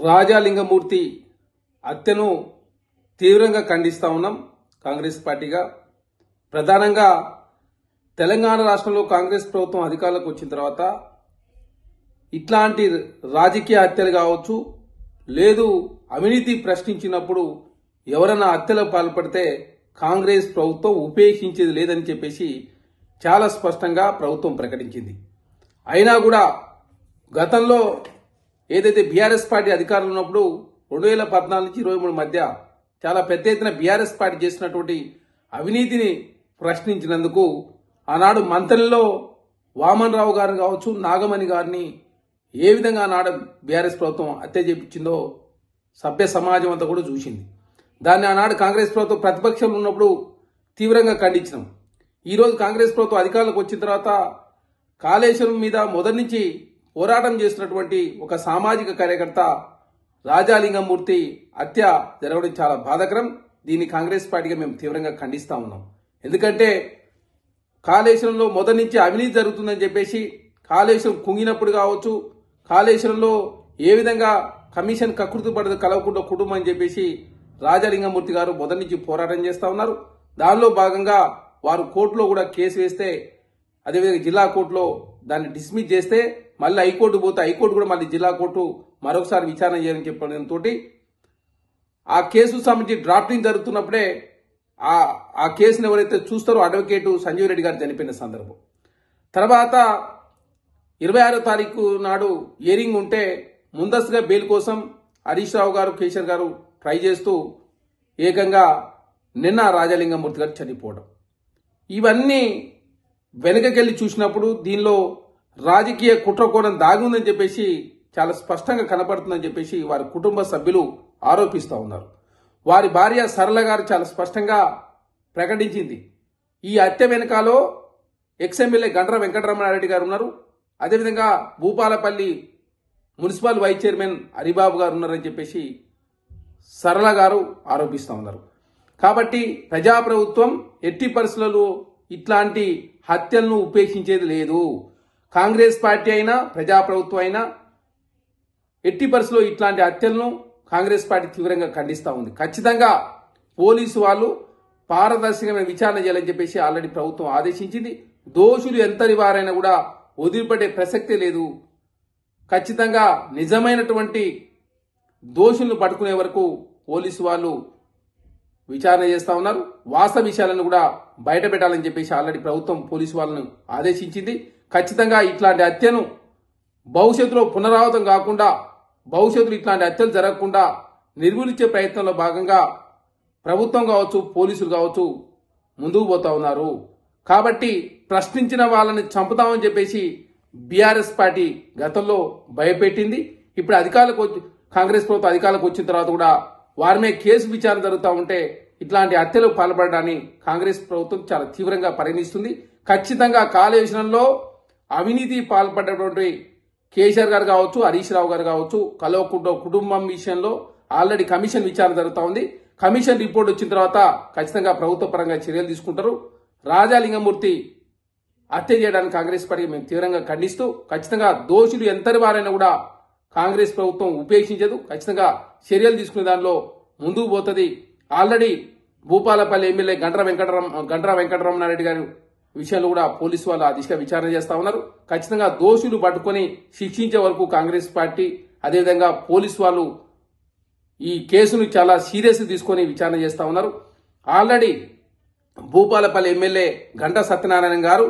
రాజాలింగమూర్తి హత్యను తీవ్రంగా ఖండిస్తా ఉన్నాం. కాంగ్రెస్ పార్టీగా ప్రధానంగా తెలంగాణ రాష్ట్రంలో కాంగ్రెస్ ప్రభుత్వం అధికారంలోకి వచ్చిన తర్వాత ఇట్లాంటి రాజకీయ హత్యలు కావచ్చు, లేదు అవినీతి ప్రశ్నించినప్పుడు ఎవరైనా హత్యలకు పాల్పడితే కాంగ్రెస్ ప్రభుత్వం ఉపేక్షించేది లేదని చెప్పేసి చాలా స్పష్టంగా ప్రభుత్వం ప్రకటించింది. అయినా కూడా గతంలో ఏదైతే బీఆర్ఎస్ పార్టీ అధికారంలో ఉన్నప్పుడు 2014 నుంచి 23 మధ్య చాలా పెద్ద ఎత్తున బీఆర్ఎస్ పార్టీ చేసినటువంటి అవినీతిని ప్రశ్నించినందుకు ఆనాడు మంత్రుల్లో వామన్ రావు గారు కావచ్చు, నాగమణి గారిని ఏ విధంగా ఆనాడు బీఆర్ఎస్ ప్రభుత్వం హత్య చేయించిందో సభ్య సమాజం అంతా కూడా చూసింది. దాన్ని ఆనాడు కాంగ్రెస్ ప్రభుత్వం ప్రతిపక్షంలో ఉన్నప్పుడు తీవ్రంగా ఖండించినాం. ఈరోజు కాంగ్రెస్ ప్రభుత్వం అధికారంలోకి వచ్చిన తర్వాత కాళేశ్వరం మీద మొదటి నుంచి పోరాటం చేస్తున్నటువంటి ఒక సామాజిక కార్యకర్త రాజాలింగమూర్తి హత్య జరగడం చాలా బాధాకరం. దీన్ని కాంగ్రెస్ పార్టీగా మేము తీవ్రంగా ఖండిస్తా ఉన్నాం. ఎందుకంటే కాళేశ్వరంలో మొదటి నుంచి అవినీతి జరుగుతుందని చెప్పేసి కాళేశ్వరం కుంగినప్పుడు కావచ్చు, కాళేశ్వరంలో ఏ విధంగా కమిషన్ కకృతి పడదు కలవకుండా కుటుంబం అని చెప్పేసి రాజాలింగమూర్తి గారు మొదటి నుంచి పోరాటం చేస్తా ఉన్నారు. దానిలో భాగంగా వారు కోర్టులో కూడా కేసు వేస్తే, అదేవిధంగా జిల్లా కోర్టులో దాన్ని డిస్మిస్ చేస్తే మళ్ళీ హైకోర్టు పోతే హైకోర్టు కూడా మళ్ళీ జిల్లా కోర్టు మరొకసారి విచారణ చేయాలని చెప్పడంతో ఆ కేసు సంబంధించి డ్రాఫ్టింగ్ జరుగుతున్నప్పుడే ఆ కేసును ఎవరైతే చూస్తారో అడ్వకేటు సంజీవ్ రెడ్డి గారు చనిపోయిన సందర్భం. తర్వాత 26వ తారీఖు నాడు హియరింగ్ ఉంటే ముందస్తుగా బెయిల్ కోసం హరీష్ రావు గారు, కేశర్ గారు ట్రై చేస్తూ ఏకంగా నిన్న రాజాలింగమూర్తి గారు చనిపోవడం, ఇవన్నీ వెనకకెళ్ళి చూసినప్పుడు దీనిలో రాజకీయ కుట్రకోణం దాగి ఉందని చెప్పేసి చాలా స్పష్టంగా కనపడుతుందని చెప్పేసి వారి కుటుంబ సభ్యులు ఆరోపిస్తూ ఉన్నారు. వారి భార్య సరళ గారు చాలా స్పష్టంగా ప్రకటించింది, ఈ హత్య వెనకాలో ఎక్స్ఎమ్మెల్యే గండ్ర వెంకటరమణారెడ్డి గారు ఉన్నారు, అదేవిధంగా Bhupalpally municipal vice chairman Haribabu గారు ఉన్నారని చెప్పేసి సరళ గారు ఆరోపిస్తూ ఉన్నారు. కాబట్టి ప్రజాప్రభుత్వం ఎట్టి పరిస్థితులలో ఇట్లాంటి హత్యలను ఉపేక్షించేది లేదు. కాంగ్రెస్ పార్టీ అయినా ప్రజాప్రభుత్వం అయినా ఎట్టి పరిస్థితుల్లో ఇట్లాంటి హత్యలను కాంగ్రెస్ పార్టీ తీవ్రంగా ఖండిస్తూ ఉంది. ఖచ్చితంగా పోలీసు వాళ్ళు పారదర్శకమైన విచారణ చేయాలని చెప్పేసి ఆల్రెడీ ప్రభుత్వం ఆదేశించింది. దోషులు ఎంతటి వారైనా కూడా వదిలిపెట్టే ప్రసక్తే లేదు. ఖచ్చితంగా నిజమైనటువంటి దోషులను పట్టుకునే వరకు పోలీసు వాళ్ళు విచారణ చేస్తా ఉన్నారు. వాస్తవ విషయాలను కూడా బయట పెట్టాలని చెప్పేసి ఆల్రెడీ ప్రభుత్వం పోలీసు వాళ్ళను ఆదేశించింది. ఖచ్చితంగా ఇట్లాంటి హత్యను భవిష్యత్తులో పునరావృతం కాకుండా, భవిష్యత్తులో ఇట్లాంటి హత్యలు జరగకుండా నిర్మూలించే ప్రయత్నంలో భాగంగా ప్రభుత్వం కావచ్చు, పోలీసులు కావచ్చు ముందుకు పోతా ఉన్నారు. కాబట్టి ప్రశ్నించిన వాళ్ళని చంపుతామని చెప్పేసి బీఆర్ఎస్ పార్టీ గతంలో భయపెట్టింది. ఇప్పుడు కాంగ్రెస్ ప్రభుత్వం అధికారులకు వచ్చిన తర్వాత కూడా వారి మీద కేసు విచారణ జరుగుతూ ఉంటే ఇట్లాంటి హత్యలకు పాల్పడడాన్ని కాంగ్రెస్ ప్రభుత్వం చాలా తీవ్రంగా పరిగణిస్తుంది. ఖచ్చితంగా కాళేశ్వరంలో అవినీతి పాల్పడ్డటువంటి కేసీఆర్ గారు కావచ్చు, హరీష్ రావు గారు కావచ్చు, కల్వకుంట్ల కుటుంబం విషయంలో ఆల్రెడీ కమిషన్ విచారణ జరుగుతూ ఉంది. కమిషన్ రిపోర్ట్ వచ్చిన తర్వాత ఖచ్చితంగా ప్రభుత్వ పరంగా చర్యలు తీసుకుంటారు. రాజాలింగమూర్తి హత్య చేయడానికి కాంగ్రెస్ పార్టీ మేము తీవ్రంగా ఖండిస్తూ, ఖచ్చితంగా దోషులు ఎంతటి వారైనా కూడా కాంగ్రెస్ ప్రభుత్వం ఉపేక్షించదు. ఖచ్చితంగా చర్యలు తీసుకునే దానిలో ముందుకు పోతుంది. ఆల్రెడీ భూపాలపల్లి ఎమ్మెల్యే గండ్ర వెంకటరమణారెడ్డి గారి విషయంలో కూడా పోలీసు వాళ్ళు ఆ దిశగా విచారణ చేస్తా ఉన్నారు. ఖచ్చితంగా దోషులు పట్టుకొని శిక్షించే వరకు కాంగ్రెస్ పార్టీ, అదేవిధంగా పోలీసు వాళ్ళు ఈ కేసును చాలా సీరియస్ తీసుకొని విచారణ చేస్తా ఉన్నారు. ఆల్రెడీ భూపాలపల్లి ఎమ్మెల్యే గంటా సత్యనారాయణ గారు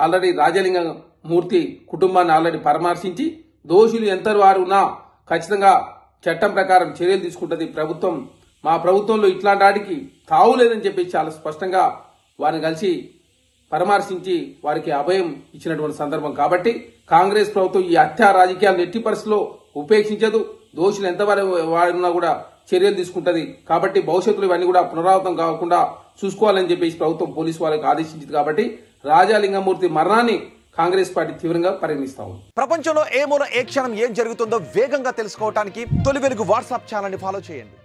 ఆల్రెడీ రాజాలింగమూర్తి కుటుంబాన్ని ఆల్రెడీ పరామర్శించి దోషులు ఎంతటి వారు ఉన్నా ఖచ్చితంగా చట్టం ప్రకారం చర్యలు తీసుకుంటుంది ప్రభుత్వం. మా ప్రభుత్వంలో ఇట్లాంటి వాటికి తావులేదని చెప్పి చాలా స్పష్టంగా వారిని కలిసి పరామర్శించి వారికి అభయం ఇచ్చినటువంటి సందర్భం. కాబట్టి కాంగ్రెస్ ప్రభుత్వం ఈ హత్య రాజకీయాలను ఎట్టి పరిస్థితుల్లో ఉపేక్షించదు. దోషులు వారున్నా కూడా చర్యలు తీసుకుంటుంది. కాబట్టి భవిష్యత్తులో ఇవన్నీ కూడా పునరావృతం కాకుండా చూసుకోవాలని చెప్పేసి ప్రభుత్వం పోలీసు వాళ్ళకి ఆదేశించింది. కాబట్టి రాజాలింగమూర్తి మరణాన్ని కాంగ్రెస్ పార్టీ తీవ్రంగా పరిగణిస్తా ఉంది. ప్రపంచంలో ఏ మూల ఏ క్షణం ఏం జరుగుతుందో వేగంగా తెలుసుకోవడానికి తొలి వెలుగు వాట్సాప్ ఛానల్ ని ఫాలో చేయండి.